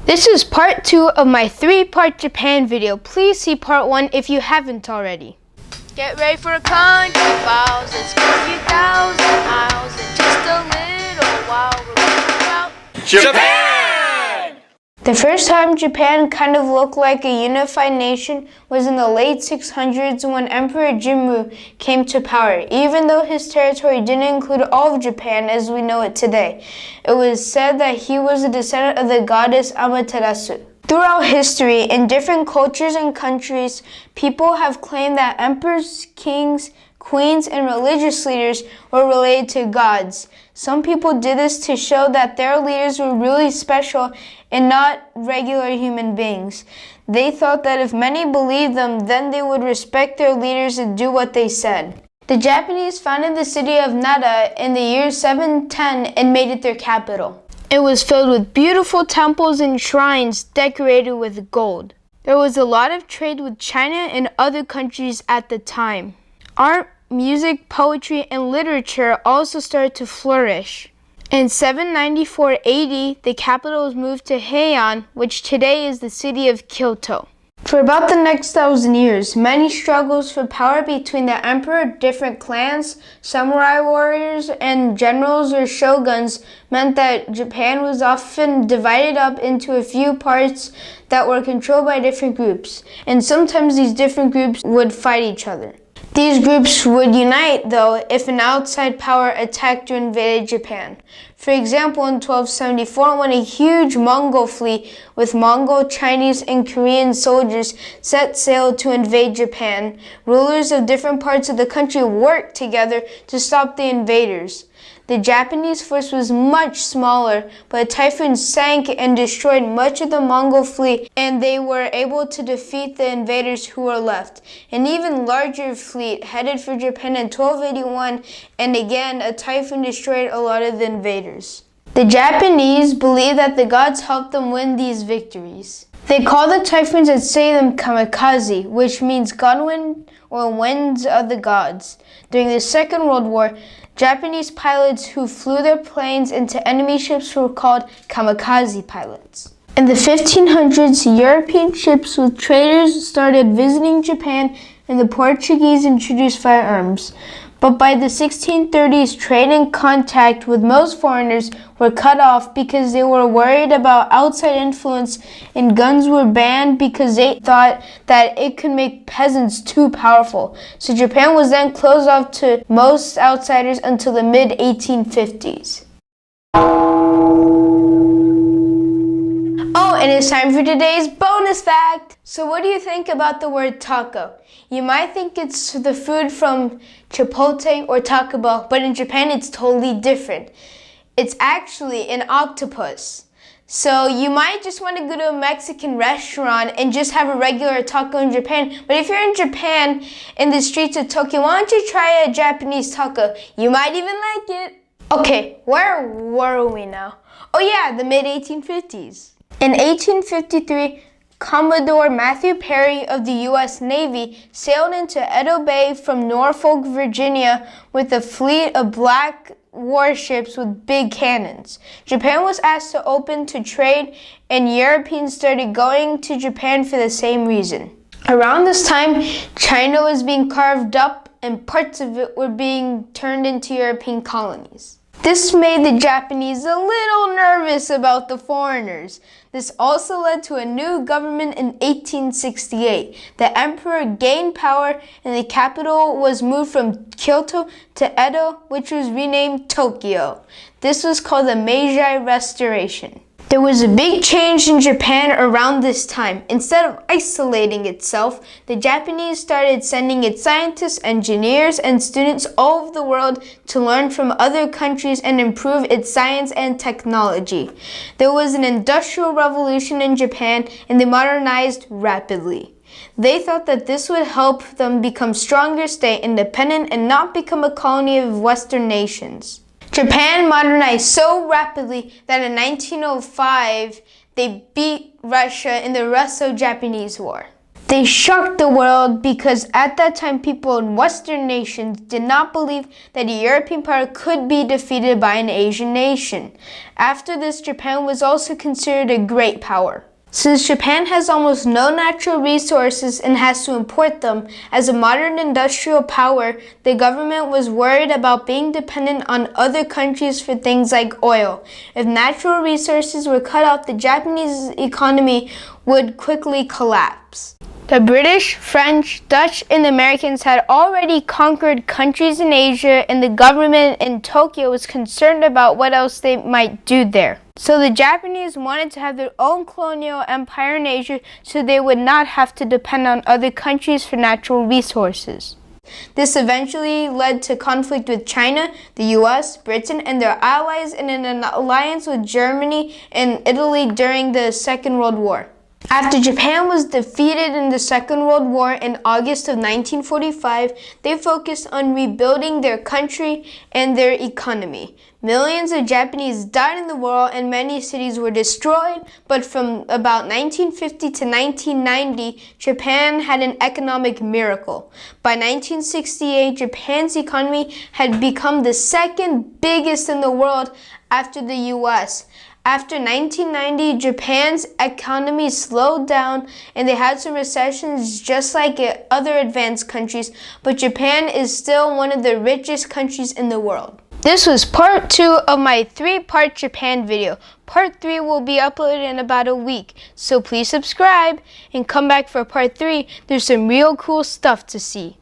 This is part 2 of my 3-part Japan video. Please see part 1 if you haven't already. Get ready for a country files. It's gonna be 1,000 miles in just a little while. We're going about Japan! The first time Japan kind of looked like a unified nation was in the late 600s when Emperor Jimmu came to power. Even though his territory didn't include all of Japan as we know it today, it was said that he was a descendant of the goddess Amaterasu. Throughout history, in different cultures and countries, people have claimed that emperors, kings, queens, and religious leaders were related to gods. Some people did this to show that their leaders were really special and not regular human beings. They thought that if many believed them, then they would respect their leaders and do what they said. The Japanese founded the city of Nara in the year 710 and made it their capital. It was filled with beautiful temples and shrines decorated with gold. There was a lot of trade with China and other countries at the time. Art, music, poetry, and literature also started to flourish. In 794 AD, the capital was moved to Heian, which today is the city of Kyoto. For about the next 1,000 years, many struggles for power between the emperor, different clans, samurai warriors, and generals or shoguns meant that Japan was often divided up into a few parts that were controlled by different groups, and sometimes these different groups would fight each other. These groups would unite, though, if an outside power attacked or invaded Japan. For example, in 1274, when a huge Mongol fleet with Mongol, Chinese, and Korean soldiers set sail to invade Japan, rulers of different parts of the country worked together to stop the invaders. The Japanese force was much smaller, but a typhoon sank and destroyed much of the Mongol fleet, and they were able to defeat the invaders who were left. An even larger fleet headed for Japan in 1281, and again, a typhoon destroyed a lot of the invaders. The Japanese believed that the gods helped them win these victories. They called the typhoons and say them kamikaze, which means godwind or winds of the gods. During the Second World War, Japanese pilots who flew their planes into enemy ships were called kamikaze pilots. In the 1500s, European ships with traders started visiting Japan, and the Portuguese introduced firearms. But by the 1630s, trade and contact with most foreigners were cut off because they were worried about outside influence, and guns were banned because they thought that it could make peasants too powerful. So Japan was then closed off to most outsiders until the mid-1850s. Oh, and it's time for today's bonus fact! So what do you think about the word taco? You might think it's the food from Chipotle or Taco Bell, but in Japan it's totally different. It's actually an octopus. So you might just want to go to a Mexican restaurant and just have a regular taco in Japan. But if you're in Japan, in the streets of Tokyo, why don't you try a Japanese taco? You might even like it. Okay, where were we now? Oh yeah, the mid-1850s. In 1853, Commodore Matthew Perry of the U.S. Navy sailed into Edo Bay from Norfolk, Virginia with a fleet of black warships with big cannons. Japan was asked to open to trade, and Europeans started going to Japan for the same reason. Around this time, China was being carved up and parts of it were being turned into European colonies. This made the Japanese a little nervous about the foreigners. This also led to a new government in 1868. The emperor gained power and the capital was moved from Kyoto to Edo, which was renamed Tokyo. This was called the Meiji Restoration. There was a big change in Japan around this time. Instead of isolating itself, the Japanese started sending its scientists, engineers, and students all over the world to learn from other countries and improve its science and technology. There was an industrial revolution in Japan, and they modernized rapidly. They thought that this would help them become stronger, stay independent, and not become a colony of Western nations. Japan modernized so rapidly that in 1905, they beat Russia in the Russo-Japanese War. They shocked the world because at that time people in Western nations did not believe that a European power could be defeated by an Asian nation. After this, Japan was also considered a great power. Since Japan has almost no natural resources and has to import them, as a modern industrial power, the government was worried about being dependent on other countries for things like oil. If natural resources were cut off, the Japanese economy would quickly collapse. The British, French, Dutch, and Americans had already conquered countries in Asia, and the government in Tokyo was concerned about what else they might do there. So the Japanese wanted to have their own colonial empire in Asia so they would not have to depend on other countries for natural resources. This eventually led to conflict with China, the US, Britain, and their allies in an alliance with Germany and Italy during the Second World War. After Japan was defeated in the Second World War in August of 1945, they focused on rebuilding their country and their economy. Millions of Japanese died in the war and many cities were destroyed, but from about 1950 to 1990, Japan had an economic miracle. By 1968, Japan's economy had become the second biggest in the world after the US. After 1990, Japan's economy slowed down and they had some recessions just like other advanced countries, but Japan is still one of the richest countries in the world. This was part 2 of my 3-part Japan video. Part 3 will be uploaded in about a week, so please subscribe and come back for part 3. There's some real cool stuff to see.